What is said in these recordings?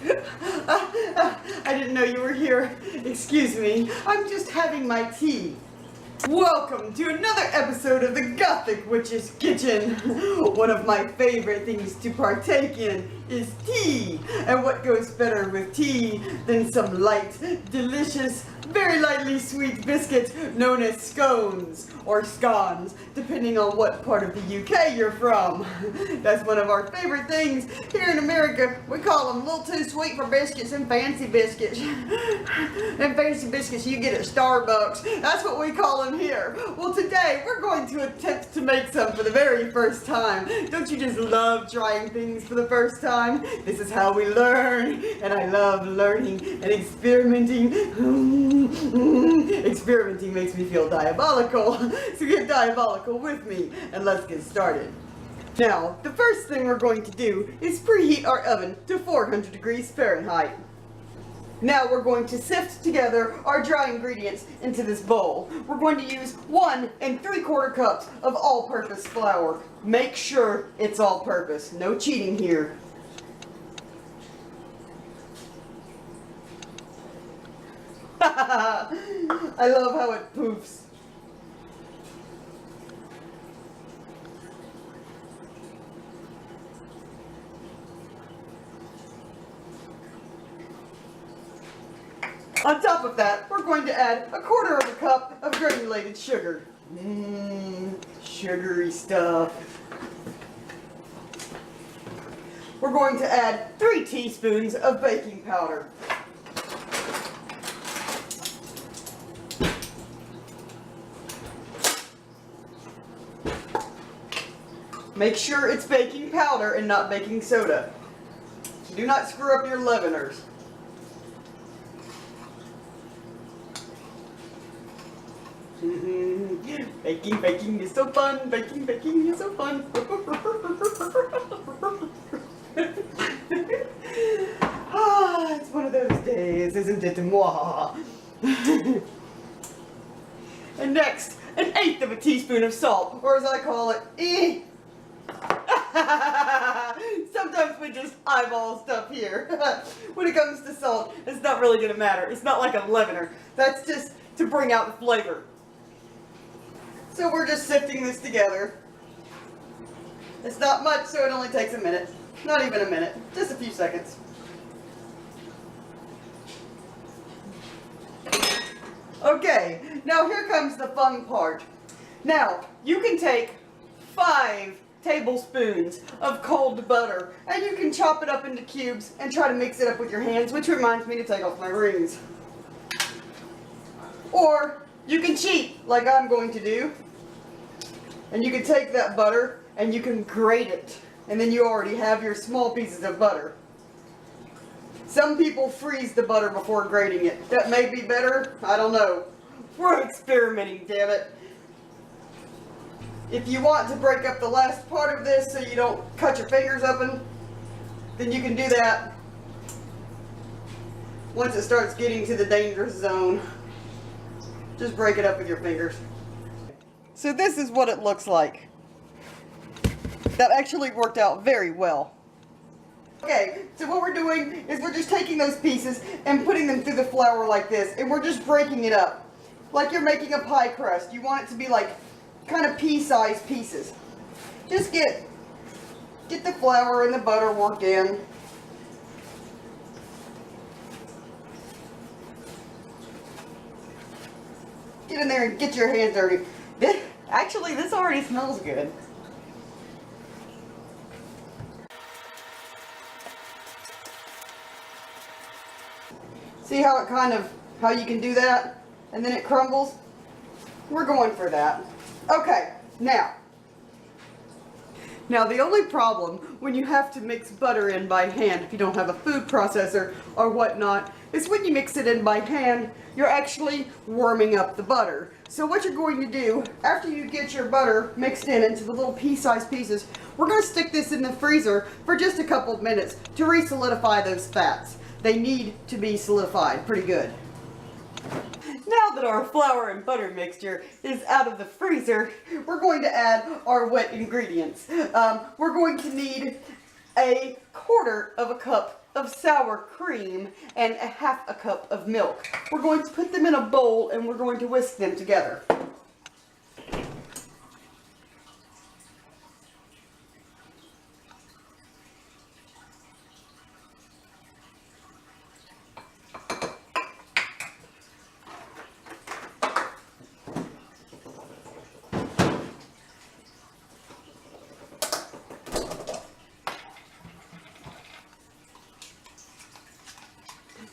I didn't know you were here. Excuse me. I'm just having my tea. Welcome to another episode of the Gothic Witch's Kitchen. One of my favorite things to partake in is tea. And what goes better with tea than some light, delicious, very lightly sweet biscuit known as scones or scones, depending on what part of the UK you're from. That's one of our favorite things. Here in America, we call them a little too sweet for biscuits and fancy biscuits. And fancy biscuits you get at Starbucks. That's what we call them here. Well, today we're going to attempt to make some for the very first time. Don't you just love trying things for the first time? This is how we learn, and I love learning and experimenting. Experimenting makes me feel diabolical, so get diabolical with me, and let's get started. Now, the first thing we're going to do is preheat our oven to 400 degrees Fahrenheit. Now we're going to sift together our dry ingredients into this bowl. We're going to use 1 3/4 cups of all-purpose flour. Make sure it's all-purpose. No cheating here. I love how it poofs. On top of that, we're going to add 1/4 cup of granulated sugar. Sugary stuff. We're going to add 3 teaspoons of baking powder. Make sure it's baking powder and not baking soda. Do not screw up your leaveners. Baking is so fun. Baking is so fun. It's one of those days, isn't it? Moi. And next, 1/8 teaspoon of salt, or as I call it, Sometimes we just eyeball stuff here. When it comes to salt, it's not really going to matter. It's not like a leavener. That's just to bring out the flavor. So we're just sifting this together. It's not much, so it only takes a minute. Not even a minute. Just a few seconds. Okay, now here comes the fun part. Now, you can take 5 tablespoons of cold butter, and you can chop it up into cubes and try to mix it up with your hands, which reminds me to take off my rings. Or you can cheat like I'm going to do, and you can take that butter and you can grate it, and then you already have your small pieces of butter. Some people freeze the butter before grating it. That may be better, I don't know. We're experimenting, damn it. If you want to break up the last part of this so you don't cut your fingers open, then you can do that once it starts getting to the dangerous zone. Just break it up with your fingers. So this is what it looks like. That actually worked out very well. Okay, so what we're doing is we're just taking those pieces and putting them through the flour like this, and we're just breaking it up. Like you're making a pie crust. You want it to be like kind of pea-sized pieces. Just get the flour and the butter worked in. Get in there and get your hands dirty. Actually, this already smells good. See how how you can do that? And then it crumbles? We're going for that. Okay, now the only problem when you have to mix butter in by hand, if you don't have a food processor or whatnot, is when you mix it in by hand, you're actually warming up the butter. So what you're going to do, after you get your butter mixed in into the little pea-sized pieces, we're going to stick this in the freezer for just a couple of minutes to re-solidify those fats. They need to be solidified pretty good. Now that our flour and butter mixture is out of the freezer, we're going to add our wet ingredients. We're going to need 1/4 cup of sour cream and a half a cup of milk. We're going to put them in a bowl and we're going to whisk them together.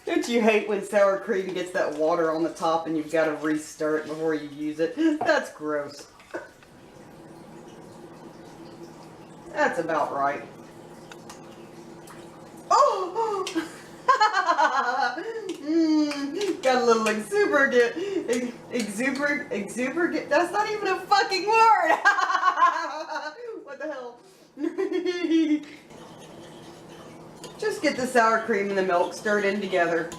Don't you hate when sour cream gets that water on the top and you've got to re-stir it before you use it? That's gross. That's about right. Oh! Got a little exuberant. That's not even a fucking word! What the hell? Just get the sour cream and the milk stirred in together.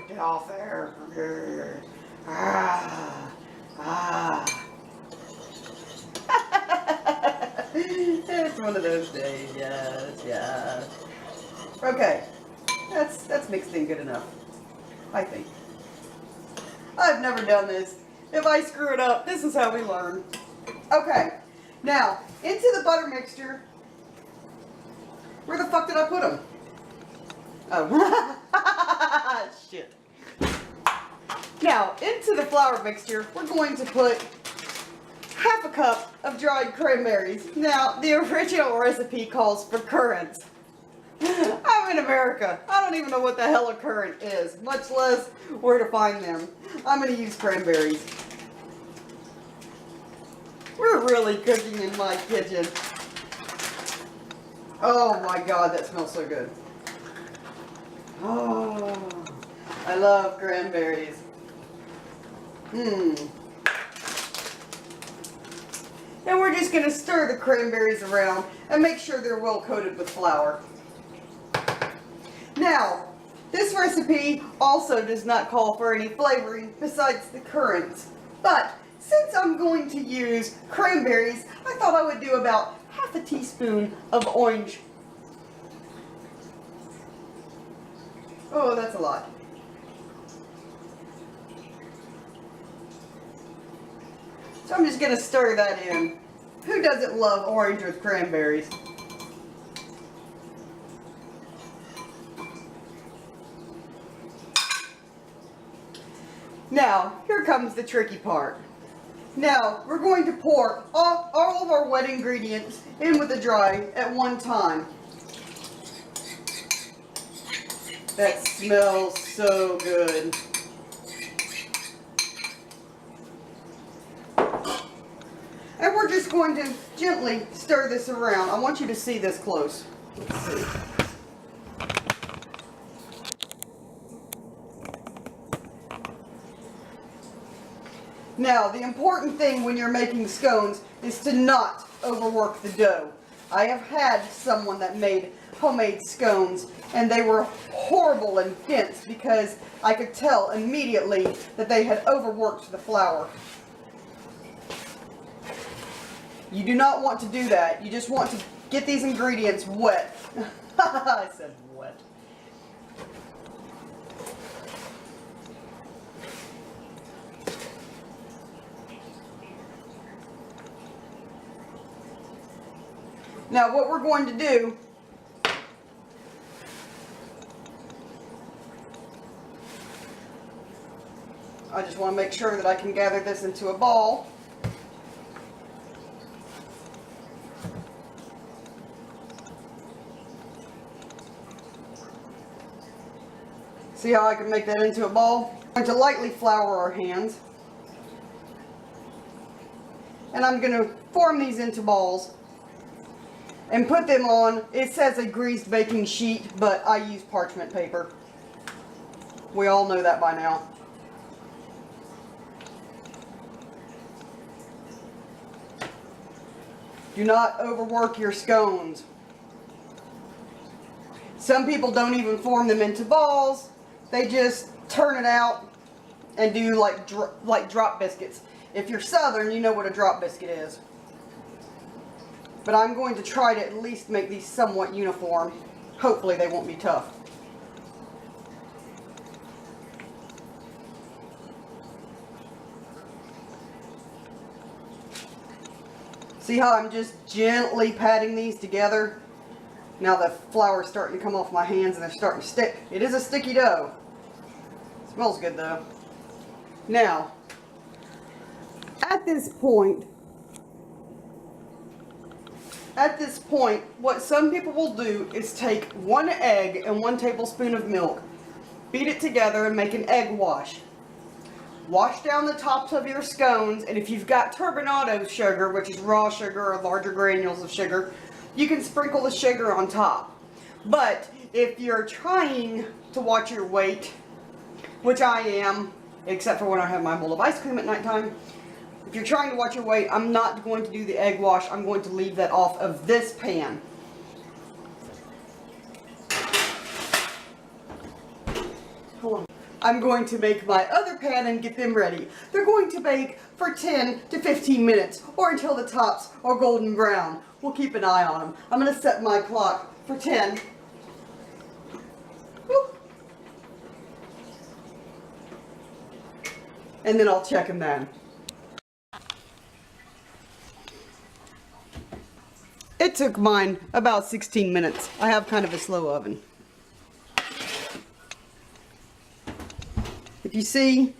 Get off there. It's one of those days, yes. Okay, that's mixed in good enough, I think. I've never done this. If I screw it up, this is how we learn. Okay, now, into the butter mixture. Where the fuck did I put them? Oh, shit. Now, into the flour mixture, we're going to put half a cup of dried cranberries. Now, the original recipe calls for currants. I'm in America. I don't even know what the hell a currant is, much less where to find them. I'm going to use cranberries. We're really cooking in my kitchen. Oh my god, that smells so good. Oh, I love cranberries. And we're just going to stir the cranberries around and make sure they're well coated with flour. Now, this recipe also does not call for any flavoring besides the currants. But since I'm going to use cranberries, I thought I would do about half a teaspoon of orange. Oh, that's a lot. So I'm just going to stir that in. Who doesn't love orange with cranberries? Now, here comes the tricky part. Now, we're going to pour all of our wet ingredients in with the dry at one time. That smells so good. And we're just going to gently stir this around. I want you to see this close. Let's see. Now, the important thing when you're making scones is to not overwork the dough. I have had someone that made homemade scones, and they were horrible and dense because I could tell immediately that they had overworked the flour. You do not want to do that. You just want to get these ingredients wet. I said wet. Now what we're going to do I just want to make sure that I can gather this into a ball. See how I can make that into a ball? I'm going to lightly flour our hands. And I'm going to form these into balls and put them on, it says a greased baking sheet, but I use parchment paper. We all know that by now. Do not overwork your scones. Some people don't even form them into balls. They just turn it out and do like drop biscuits. If you're Southern, you know what a drop biscuit is. But I'm going to try to at least make these somewhat uniform. Hopefully they won't be tough. See how I'm just gently patting these together? Now the flour's starting to come off my hands and they're starting to stick. It is a sticky dough. Smells good though. Now, at this point, what some people will do is take 1 egg and 1 tablespoon of milk, beat it together and make an egg wash. Wash down the tops of your scones, and if you've got turbinado sugar, which is raw sugar or larger granules of sugar, you can sprinkle the sugar on top. But if you're trying to watch your weight, which I am, except for when I have my bowl of ice cream at nighttime, if you're trying to watch your weight, I'm not going to do the egg wash. I'm going to leave that off of this pan. Hold on. I'm going to make my other pan and get them ready. They're going to bake for 10 to 15 minutes or until the tops are golden brown. We'll keep an eye on them. I'm going to set my clock for 10. Woo. And then I'll check them then. It took mine about 16 minutes. I have kind of a slow oven. If you see,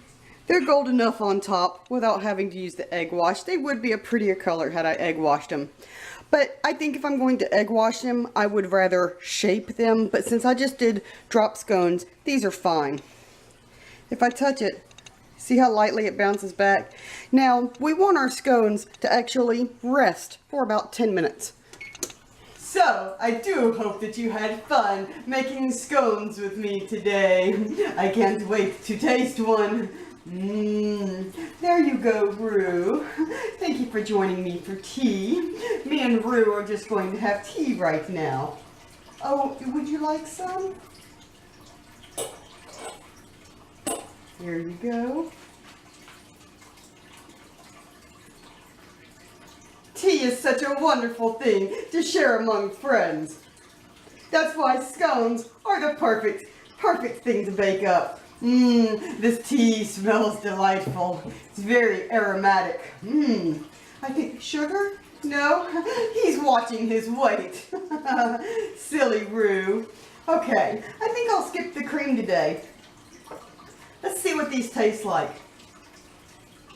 they're gold enough on top without having to use the egg wash. They would be a prettier color had I egg washed them. But I think if I'm going to egg wash them, I would rather shape them. But since I just did drop scones, these are fine. If I touch it, see how lightly it bounces back? Now, we want our scones to actually rest for about 10 minutes. So, I do hope that you had fun making scones with me today. I can't wait to taste one. There you go, Rue. Thank you for joining me for tea. Me and Rue are just going to have tea right now. Oh, would you like some? Here you go. Tea is such a wonderful thing to share among friends. That's why scones are the perfect thing to bake up. This tea smells delightful. It's very aromatic. I think sugar? No, he's watching his weight. Silly Rue. Okay, I think I'll skip the cream today. Let's see what these taste like.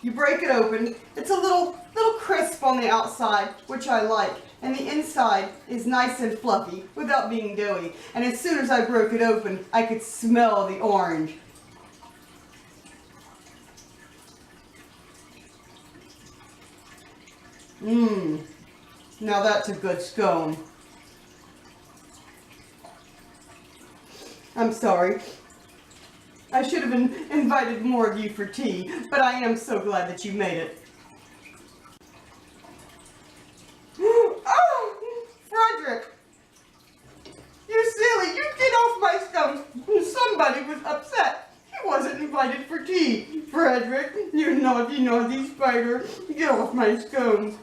You break it open. It's a little crisp on the outside, which I like. And the inside is nice and fluffy without being doughy. And as soon as I broke it open, I could smell the orange. Now that's a good scone. I'm sorry. I should have invited more of you for tea, but I am so glad that you made it. Oh, Frederick! You silly, you get off my scones. Somebody was upset. He wasn't invited for tea. Frederick, you naughty spider. Get off my scones.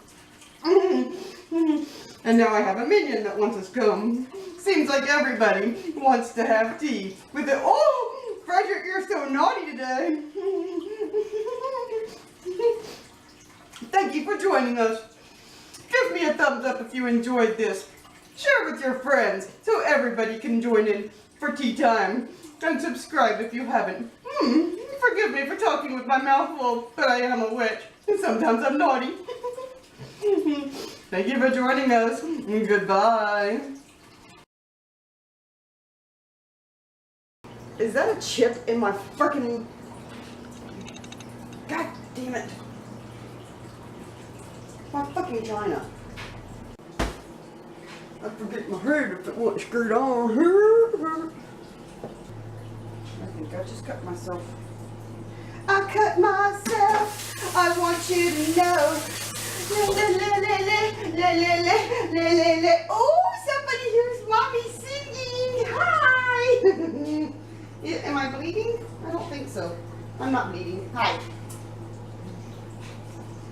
And now I have a minion that wants a scone. Seems like everybody wants to have tea with it. Oh, Frederick, you're so naughty today. Thank you for joining us. Give me a thumbs up if you enjoyed this. Share with your friends so everybody can join in for tea time. And subscribe if you haven't. Forgive me for talking with my mouth full, but I am a witch. And sometimes I'm naughty. Thank you for joining us. Goodbye. Is that a chip in my frickin'... God damn it. My fucking china. I forget my head if it wasn't screwed on. I think I just cut myself. I cut myself. I want you to know. La, la, la, la, la, la, la, la, la, la. Oh, somebody hears mommy singing. Hi. Am I bleeding? I don't think so. I'm not bleeding. Hi.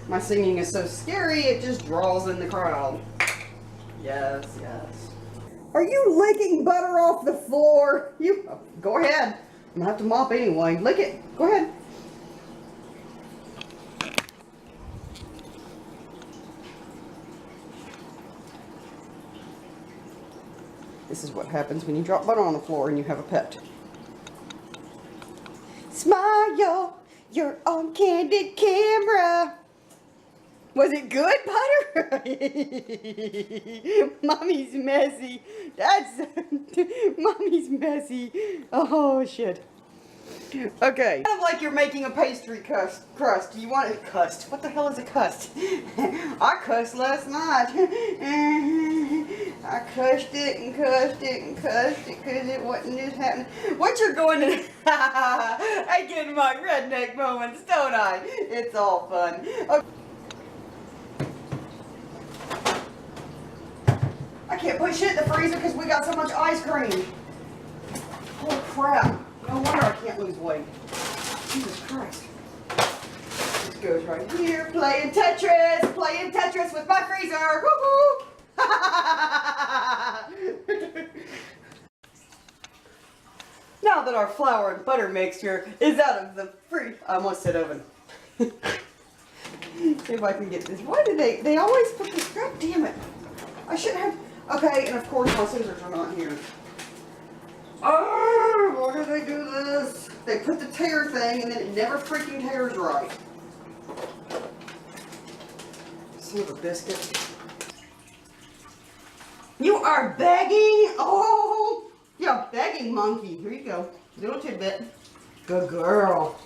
My singing is so scary, it just draws in the crowd. Yes, yes. Are you licking butter off the floor? You, go ahead. I'm gonna have to mop anyway. Lick it. Go ahead. This is what happens when you drop butter on the floor and you have a pet. Smile, you're on candid camera. Was it good, butter? Mommy's messy. That's Mommy's messy. Oh shit. Okay. Kind of like you're making a pastry crust. You want it crust? What the hell is a crust? I cussed last night. I cussed it and cussed it and cussed it because it wasn't just happening. What you're going to? I get my redneck moments, don't I? It's all fun. Okay. I can't put shit in the freezer because we got so much ice cream. Holy crap. No wonder I can't lose weight. Jesus Christ. This goes right here. Playing Tetris with my freezer. Woohoo! Now that our flour and butter mixture is out of the I almost said oven. See if I can get this. Why do they always put this? God damn it. I should have. Okay, and of course my scissors are not here. Oh, why do they do this? They put the tear thing and then it never freaking tears right. Son of a biscuit. You are begging? Oh, yeah, begging monkey. Here you go. Little tidbit. Good girl.